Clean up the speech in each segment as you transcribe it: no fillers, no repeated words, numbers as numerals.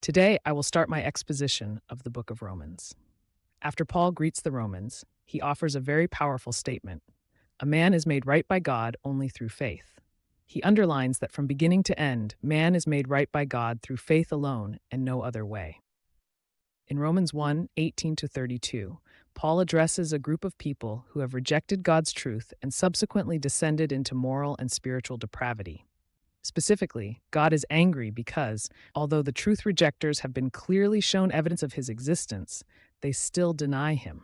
Today, I will start my exposition of the book of Romans. After Paul greets the Romans, he offers a very powerful statement. A man is made right by God only through faith. He underlines that from beginning to end, man is made right by God through faith alone and no other way. In Romans 1:18-32, Paul addresses a group of people who have rejected God's truth and subsequently descended into moral and spiritual depravity. Specifically, God is angry because, although the truth rejectors have been clearly shown evidence of his existence, they still deny him.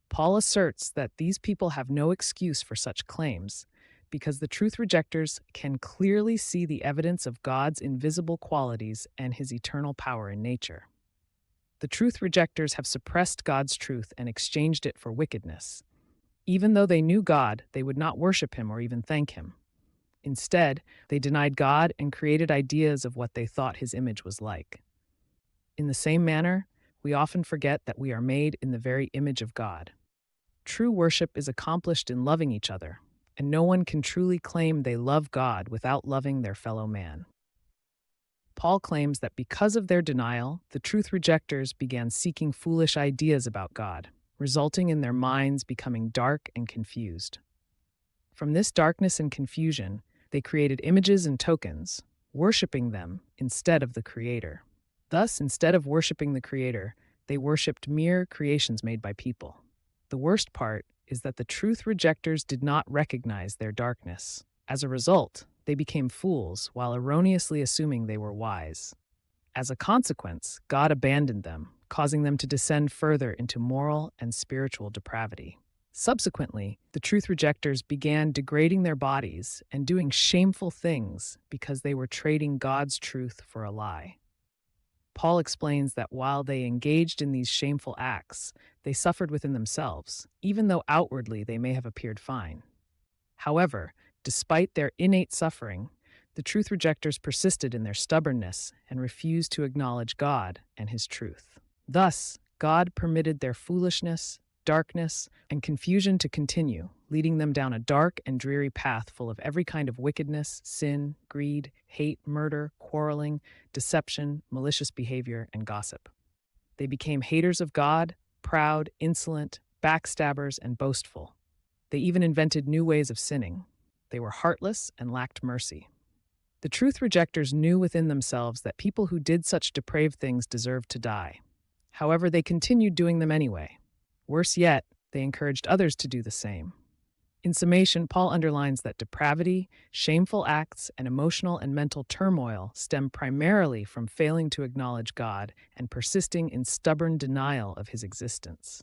Paul asserts that these people have no excuse for such claims because the truth rejectors can clearly see the evidence of God's invisible qualities and his eternal power in nature. The truth rejectors have suppressed God's truth and exchanged it for wickedness. Even though they knew God, they would not worship him or even thank him. Instead, they denied God and created ideas of what they thought his image was like. In the same manner, we often forget that we are made in the very image of God. True worship is accomplished in loving each other, and no one can truly claim they love God without loving their fellow man. Paul claims that because of their denial, the truth rejectors began seeking foolish ideas about God, resulting in their minds becoming dark and confused. From this darkness and confusion, they created images and tokens, worshiping them instead of the Creator. Thus, instead of worshiping the Creator, they worshipped mere creations made by people. The worst part is that the truth rejectors did not recognize their darkness. As a result, they became fools while erroneously assuming they were wise. As a consequence, God abandoned them, causing them to descend further into moral and spiritual depravity. Subsequently, the truth rejectors began degrading their bodies and doing shameful things because they were trading God's truth for a lie. Paul explains that while they engaged in these shameful acts, they suffered within themselves, even though outwardly they may have appeared fine. However, despite their innate suffering, the truth rejectors persisted in their stubbornness and refused to acknowledge God and his truth. Thus, God permitted their foolishness, darkness, and confusion to continue, leading them down a dark and dreary path full of every kind of wickedness, sin, greed, hate, murder, quarreling, deception, malicious behavior, and gossip. They became haters of God, proud, insolent, backstabbers, and boastful. They even invented new ways of sinning. They were heartless and lacked mercy. The truth rejectors knew within themselves that people who did such depraved things deserved to die. However, they continued doing them anyway. Worse yet, they encouraged others to do the same. In summation, Paul underlines that depravity, shameful acts, and emotional and mental turmoil stem primarily from failing to acknowledge God and persisting in stubborn denial of his existence.